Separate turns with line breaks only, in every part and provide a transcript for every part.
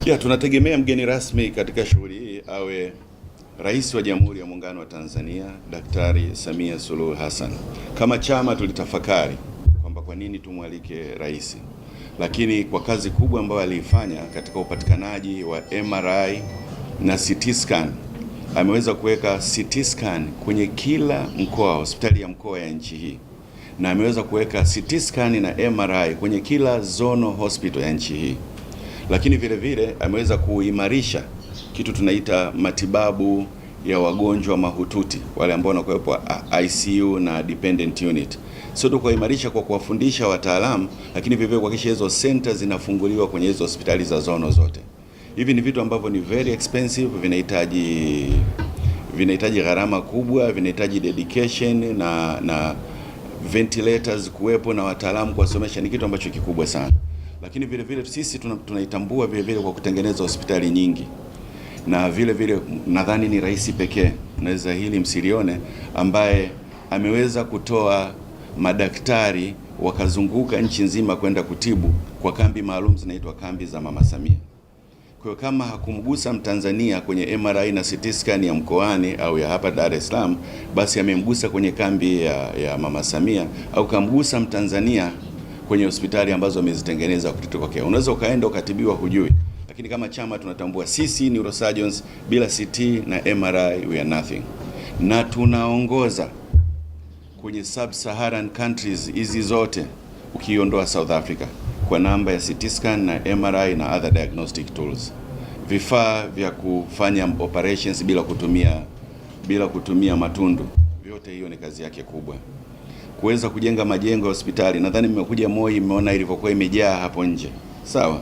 Tunategemea mgeni rasmi katika shughuli hii awe Rais wa Jamhuri ya Muungano wa Tanzania, Daktari Samia Suluhu Hassan. Kama chama tulitafakari kwamba kwa nini tumwalike rais, lakini kwa kazi kubwa ambayo aliifanya katika upatikanaji wa MRI na CT scan, ameweza kuweka CT scan kwenye kila mkoa, hospitali ya mkoa ya nchi hii, na ameweza kuweka CT scan na MRI kwenye kila zonal hospital ya nchi hii. Lakini vile vile ameweza kuimarisha kitu tunaita matibabu ya wagonjwa mahututi, wale ambao wanakuwepo ICU na dependent unit. Sio tu kuimarisha kwa kuwafundisha wataalamu, lakini vile vile kuhakikisha hizo centers zinafunguliwa kwenye hizo hospitali za zono zote. Hivi ni vitu ambavyo ni very expensive, vinahitaji gharama kubwa, vinahitaji dedication na ventilators kuwepo na wataalamu kuwasomesha, ni kitu ambacho kikubwa sana. Lakini vile vile sisi tunaitambua vile vile kwa kutengeneza hospitali nyingi, na vile vile nadhani ni rais pekee, naweza hili msilione, ambaye ameweza kutoa madaktari wakazunguka nchi nzima kwenda kutibu kwa kambi maalum zinaitwa kambi za Mama Samia. Kwa hiyo kama hakumgusa Mtanzania kwenye MRI na CT scan ya mkoani au ya hapa Dar es Salaam, basi amemgusa kwenye kambi ya Mama Samia, au kamgusa Mtanzania kwenye hospitali ambazo amezitengeneza kutoka. Unaweza ukaenda ukatibiwa hujui, lakini kama chama tunatambua sisi neurosurgeons bila CT na MRI we are nothing, na tunaongoza kwenye sub-Saharan countries hizi zote ukiondoa South Africa kwa namba ya CT scan na MRI na other diagnostic tools, vifaa vya kufanya operations bila kutumia matundu. Vyote hiyo ni kazi yake kubwa. Kuweza kujenga majengo ya hospitali, nadhani mmekuja Moi, mmeona ilivyokuwa imejaa hapo nje, sawa,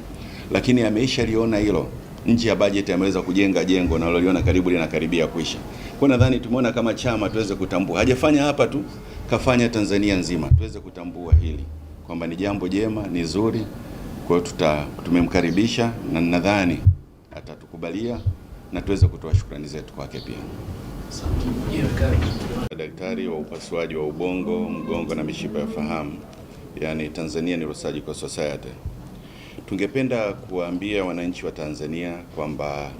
lakini ameisha liona hilo nje ya budget, ameweza kujenga jengo na liona karibu linakaribia kuisha. Kwa nadhani tumeona kama chama tuweze kutambua, hajafanya hapa tu, kafanya Tanzania nzima, tuweze kutambua hili kwamba ni jambo jema, ni zuri. Kwa hiyo tumemkaribisha na nadhani atatukubalia na tuweze kutoa shukrani zetu kwake pia. Daktari wa upasuaji wa ubongo, mgongo na mishipa ya fahamu, yani Tanzania Neurosurgical Society. Tungependa kuwaambia wananchi wa Tanzania kwamba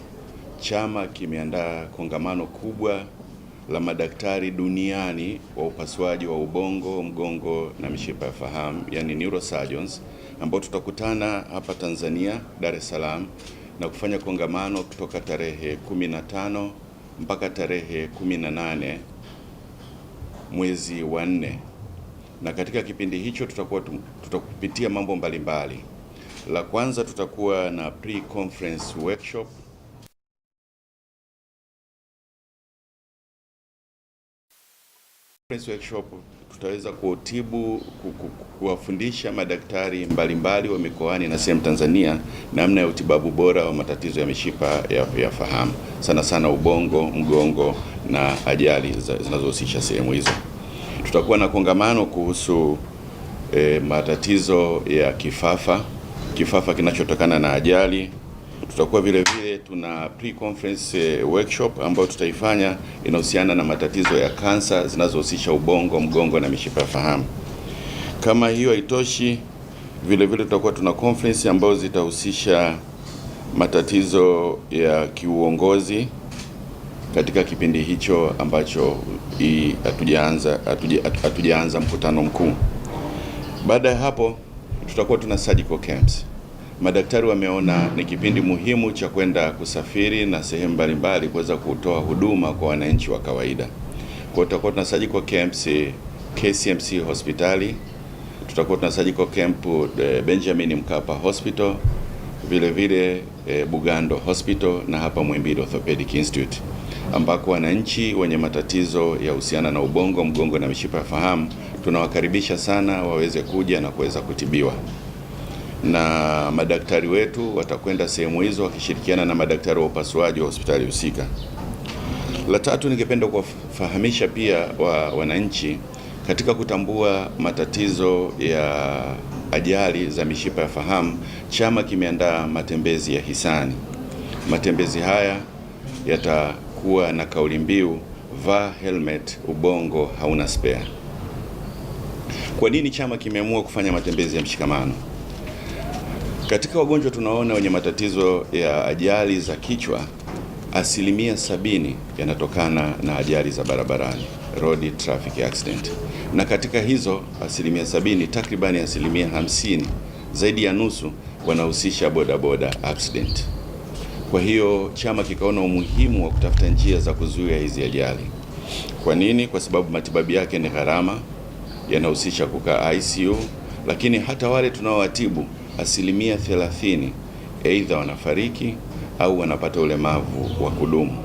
chama kimeandaa kongamano kubwa la madaktari duniani wa upasuaji wa ubongo, mgongo na mishipa ya fahamu, yani neurosurgeons, ambao tutakutana hapa Tanzania, Dar es Salaam, na kufanya kongamano kutoka tarehe 15 mpaka tarehe 18 mwezi wa 4. Na katika kipindi hicho tutakupitia mambo mbalimbali. La kwanza, tutakuwa na pre-conference workshop. Tutaweza kuwafundisha madaktari mbalimbali wa mikoani na sehemu Tanzania namna ya utibabu bora wa matatizo ya mishipa ya fahamu, sana sana ubongo, mgongo na ajali zinazohusisha sehemu hizo. Tutakuwa na kongamano kuhusu matatizo ya kifafa kinachotokana na ajali. Tutakuwa vile vile tuna pre-conference workshop ambayo tutaifanya, inahusiana na matatizo ya kansa zinazohusisha ubongo, mgongo na mishipa ya fahamu. Kama hiyo haitoshi, vile vile tutakuwa tuna conference ambayo zitahusisha matatizo ya kiuongozi katika kipindi hicho ambacho hatujaanza mkutano mkuu. Baada ya hapo tutakuwa tuna surgical camps. Madaktari wameona ni kipindi muhimu cha kwenda kusafiri na sehemu mbalimbali kuweza kutoa huduma kwa wananchi wa kawaida. Kwa tutakuwa tuna surgical camps KCMC hospitali, tutakuwa tuna surgical camp Benjamin Mkapa Hospital, vile vile Bugando Hospital na hapa Muhimbili Orthopedic Institute, ambako wananchi wenye matatizo ya uhusiana na ubongo, mgongo na mishipa ya fahamu tunawakaribisha sana waweze kuja na kuweza kutibiwa. Na madaktari wetu watakwenda sehemu hizo wakishirikiana na madaktari wa upasuaji wa hospitali husika. La tatu, ningependa kuwafahamisha pia wananchi katika kutambua matatizo ya ajali za mishipa ya fahamu, chama kimeandaa matembezi ya hisani. Matembezi haya yatakuwa na kauli mbiu vaa helmet, ubongo hauna spare. Kwa nini chama kimeamua kufanya matembezi ya mshikamano? Katika wagonjwa tunaona wenye matatizo ya ajali za kichwa, 70% yanatokana na ajali za barabarani, road traffic accident. Na katika hizo 70%, takribani 50%, zaidi ya nusu wanahusisha bodaboda accident. Kwa hiyo chama kikaona umuhimu wa kutafuta njia za kuzuia hizi ajali. Kwa nini? Kwa sababu matibabu yake ni gharama, yanahusisha kukaa ICU, lakini hata wale tunaowatibu 30% aidha wanafariki au wanapata ulemavu wa kudumu.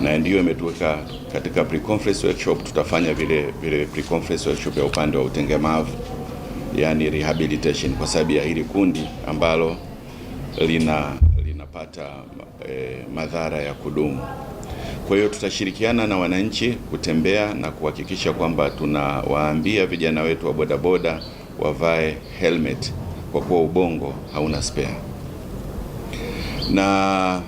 Na ndiyo imetuweka katika pre-conference workshop, tutafanya vile pre-conference workshop ya upande wa utengemavu, yani rehabilitation, kwa sababu ya hili kundi ambalo linapata madhara ya kudumu. Kwa hiyo tutashirikiana na wananchi kutembea na kuhakikisha kwamba tunawaambia vijana wetu wa bodaboda wavae helmet, kwa kuwa ubongo hauna spare. Na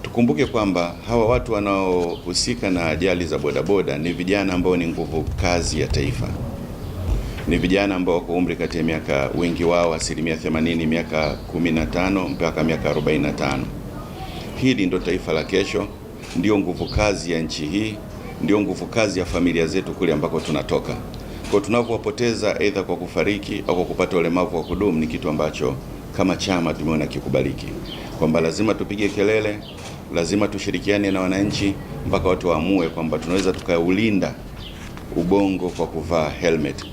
tukumbuke kwamba hawa watu wanaohusika na ajali za bodaboda ni vijana ambao ni nguvu kazi ya taifa. Ni vijana ambao wako umri kati ya miaka, wengi wao 80%, miaka 15 mpaka miaka 45. Hili ndio taifa la kesho, ndio nguvu kazi ya nchi hii, ndio nguvu kazi ya familia zetu kule ambako tunatoka. Kwa tunavyowapoteza aidha kwa kufariki au kwa kupata ulemavu wa kudumu, ni kitu ambacho kama chama tumeona kikubaliki, kwamba lazima tupige kelele, lazima tushirikiane na wananchi mpaka watu waamue kwamba tunaweza tukaulinda ubongo kwa kuvaa helmet.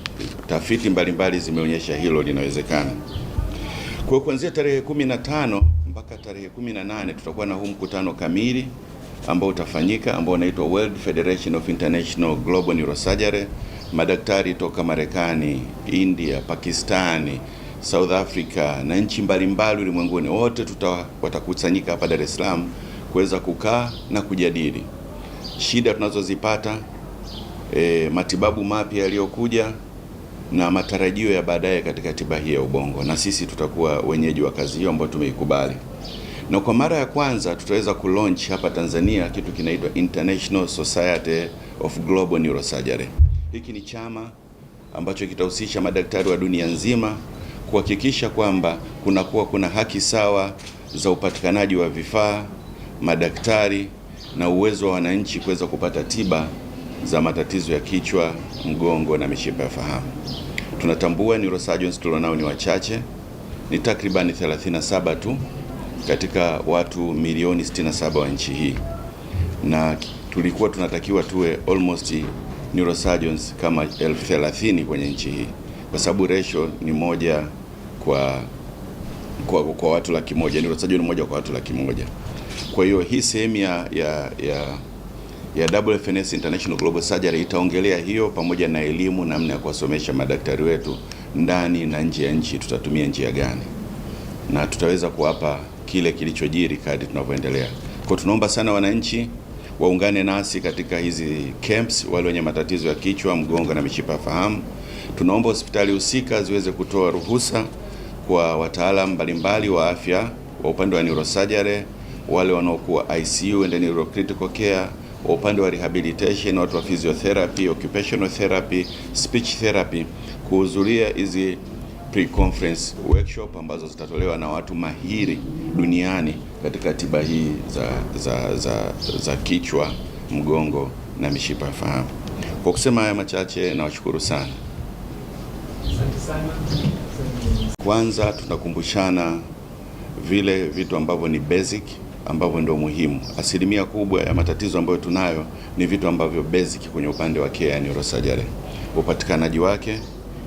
Tafiti mbalimbali zimeonyesha hilo linawezekana. Kwa kuanzia tarehe 15 mpaka tarehe 18 tutakuwa na huu mkutano kamili ambao utafanyika, ambao unaitwa World Federation of International Global Neurosurgery. Madaktari toka Marekani, India, Pakistani, South Africa na nchi mbalimbali ulimwenguni, wote watakusanyika hapa Dar es Salaam kuweza kukaa na kujadili shida tunazozipata, matibabu mapya yaliyokuja na matarajio ya baadaye katika tiba hii ya ubongo. Na sisi tutakuwa wenyeji wa kazi hiyo ambayo tumeikubali. Na kwa mara ya kwanza tutaweza kulaunch hapa Tanzania kitu kinaitwa International Society of Global Neurosurgery. Hiki ni chama ambacho kitahusisha madaktari wa dunia nzima kuhakikisha kwamba kuna haki sawa za upatikanaji wa vifaa, madaktari na uwezo wa wananchi kuweza kupata tiba za matatizo ya kichwa, mgongo na mishipa ya fahamu. Tunatambua neurosurgeons tulionao ni wachache, ni takribani 37 tu katika watu milioni 67 wa nchi hii, na tulikuwa tunatakiwa tuwe almost neurosurgeons kama 30,000 kwenye nchi hii, kwa sababu ratio ni moja kwa watu 100,000, neurosurgeon moja kwa watu 100,000. Kwa hiyo hii sehemu ya WFNS International Global Surgery itaongelea hiyo, pamoja na elimu, namna ya kuwasomesha madaktari wetu ndani na nje ya nchi, tutatumia njia gani, na tutaweza kuwapa kile kilichojiri kadri tunavyoendelea. Kwa tunaomba sana wananchi waungane nasi katika hizi camps, wale wenye matatizo ya kichwa, mgongo na mishipa ya fahamu. Tunaomba hospitali husika ziweze kutoa ruhusa kwa wataalamu mbalimbali wa afya wa upande wa neurosurgery, wale wanaokuwa ICU and neurocritical care, wa upande wa rehabilitation, watu wa physiotherapy, occupational therapy, speech therapy, kuhudhuria hizi pre-conference workshop ambazo zitatolewa na watu mahiri duniani katika tiba hii za kichwa, mgongo na mishipa ya fahamu. Kwa kusema haya machache, nawashukuru sana. Kwanza tunakumbushana vile vitu ambavyo ni basic, ambavyo ndio muhimu. Asilimia kubwa ya matatizo ambayo tunayo ni vitu ambavyo basic kwenye upande wa care ya neurosurgery, upatikanaji wake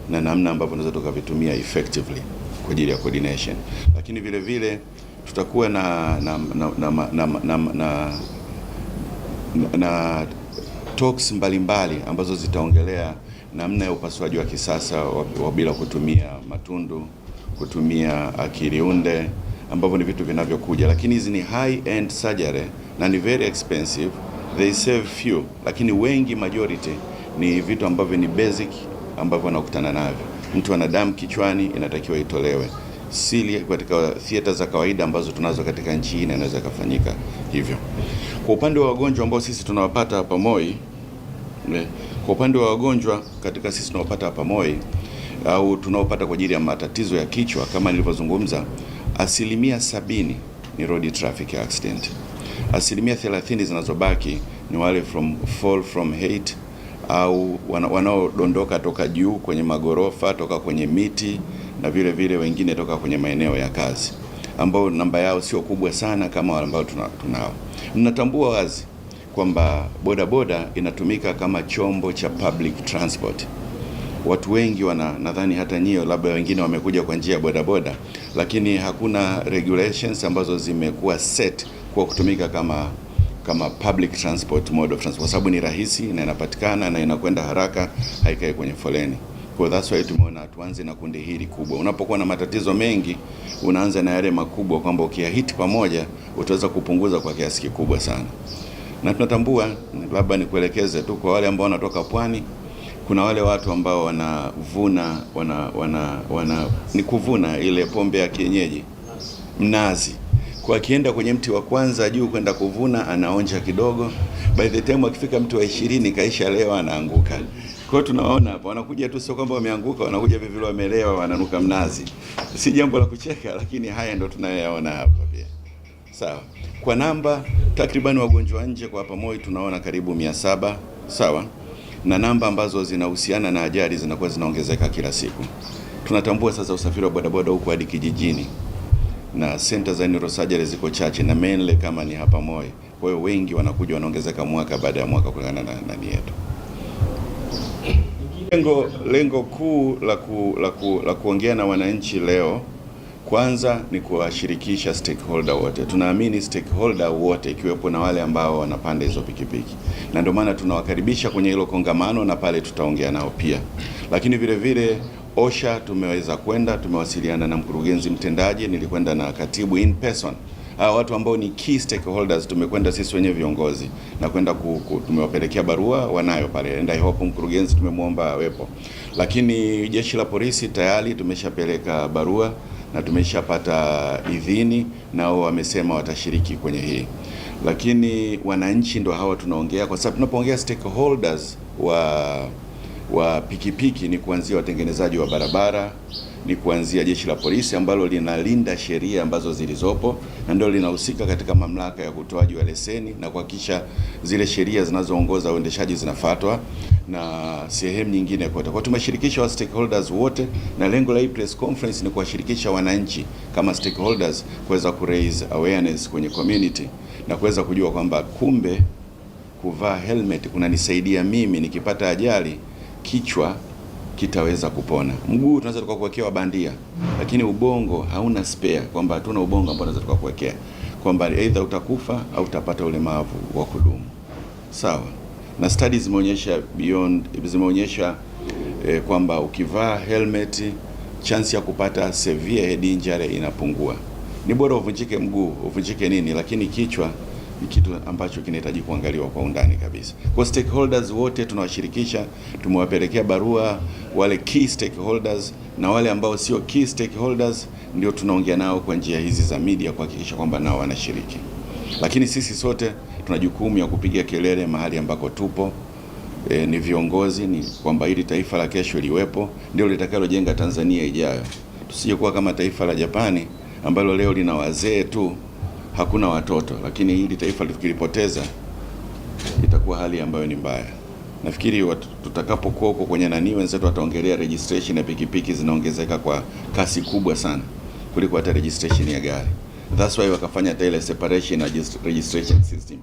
na namna ambavyo tunaweza tukavitumia effectively kwa ajili ya coordination. Lakini vile vile tutakuwa na talks mbalimbali ambazo zitaongelea namna ya upasuaji wa kisasa wa bila kutumia matundu, kutumia akili unde, ambavyo ni vitu vinavyokuja, lakini hizi ni high end surgery na ni very expensive. They save few, lakini wengi, majority ni vitu ambavyo ni basic ambavyo wanakutana navyo. Mtu ana damu kichwani, inatakiwa itolewe. Sili katika theater za kawaida ambazo tunazo katika nchi hii inaweza kufanyika hivyo. Kwa upande wa wagonjwa ambao sisi tunawapata hapa Moi, kwa upande wa wagonjwa katika sisi tunawapata hapa Moi au tunaopata kwa ajili ya matatizo ya kichwa, kama nilivyozungumza, 70% ni road traffic accident. 30% zinazobaki ni wale fall from height au wanaodondoka toka juu kwenye magorofa, toka kwenye miti, na vile vile wengine toka kwenye maeneo ya kazi, ambao namba yao sio kubwa sana kama wale ambao tunao. Mnatambua wazi kwamba bodaboda inatumika kama chombo cha public transport. Watu wengi nadhani hata nyio labda wengine wamekuja kwa njia ya bodaboda, lakini hakuna regulations ambazo zimekuwa set kwa kutumika kama public transport mode of transport, kwa sababu ni rahisi na inapatikana na inakwenda haraka, haikai kwenye foleni. Kwa that's why tumeona tuanze na kundi hili kubwa. Unapokuwa na matatizo mengi, unaanza na yale makubwa, kwamba ukiyahiti pamoja utaweza kupunguza kwa kiasi kikubwa sana. Na tunatambua, labda nikuelekeze tu kwa wale ambao wanatoka pwani, kuna wale watu ambao ni kuvuna ile pombe ya kienyeji, mnazi. Kwa akienda kwenye mti wa kwanza juu kwenda kuvuna, anaonja kidogo, by the time akifika mti wa 20 kaisha lewa, anaanguka. Kwa hiyo tunaona hapa wanakuja tu, sio kwamba wameanguka, wanakuja vivyo wamelewa, wananuka mnazi. Si jambo la kucheka, lakini haya ndio tunayoyaona hapa pia. Sawa. Kwa namba takriban wagonjwa nje kwa hapa Moi tunaona karibu 700, sawa? Na namba ambazo zinahusiana na ajali zinakuwa zinaongezeka kila siku. Tunatambua sasa usafiri wa bodaboda huko hadi kijijini, na center za neurosurgery ziko chache, na mainly kama ni hapa Moi. Kwa hiyo wengi wanakuja, wanaongezeka mwaka baada ya mwaka kulingana na nani yetu. Lengo kuu la kuongea na wananchi leo, kwanza ni kuwashirikisha stakeholder wote. Tunaamini stakeholder wote, ikiwepo na wale ambao wanapanda hizo pikipiki, na ndio maana tunawakaribisha kwenye hilo kongamano, na pale tutaongea nao pia. Lakini vile vile OSHA tumeweza kwenda, tumewasiliana na mkurugenzi mtendaji, nilikwenda na katibu in person. Hawa watu ambao ni key stakeholders tumekwenda sisi wenyewe viongozi, na kwenda tumewapelekea barua, wanayo pale, and I hope mkurugenzi tumemwomba awepo. Lakini jeshi la polisi tayari tumeshapeleka barua na tumeshapata idhini, nao wamesema watashiriki kwenye hii. Lakini wananchi ndo hawa tunaongea, kwa sababu tunapoongea stakeholders wa pikipiki ni kuanzia watengenezaji wa barabara, ni kuanzia jeshi la polisi ambalo linalinda sheria ambazo zilizopo, na ndio linahusika katika mamlaka ya utoaji wa leseni na kuhakikisha zile sheria zinazoongoza uendeshaji zinafuatwa, na sehemu nyingine kote. Kwa tumeshirikisha wa stakeholders wote, na lengo la hii press conference ni kuwashirikisha wananchi kama stakeholders kuweza raise awareness kwenye community, na kuweza kujua kwamba kumbe kuvaa helmet kunanisaidia mimi nikipata ajali kichwa kitaweza kupona. Mguu tunaweza tukakuwekea bandia, lakini ubongo hauna spare, kwamba hatuna ubongo ambao tunaweza tukakuwekea, kwamba either utakufa au utapata ulemavu wa kudumu. Sawa. Na studies zimeonyesha kwamba ukivaa helmet chance ya kupata severe head injury inapungua. Ni bora uvunjike mguu, uvunjike nini, lakini kichwa ni kitu ambacho kinahitaji kuangaliwa kwa undani kabisa. Kwa stakeholders wote tunawashirikisha, tumewapelekea barua wale key stakeholders, na wale ambao sio key stakeholders ndio tunaongea nao kwa njia hizi za media kuhakikisha kwamba nao wanashiriki. Lakini sisi sote tuna jukumu ya kupiga kelele mahali ambako tupo. Ni viongozi, ni kwamba hili taifa la kesho liwepo, ndio litakalojenga Tanzania ijayo. Tusije kuwa kama taifa la Japani ambalo leo lina wazee tu, hakuna watoto, lakini hili taifa tukilipoteza itakuwa hali ambayo ni mbaya. Nafikiri tutakapokuwa huko kwenye wenzetu wataongelea registration ya pikipiki zinaongezeka kwa kasi kubwa sana kuliko hata registration ya gari. That's why wakafanya hata ile separation na registration system.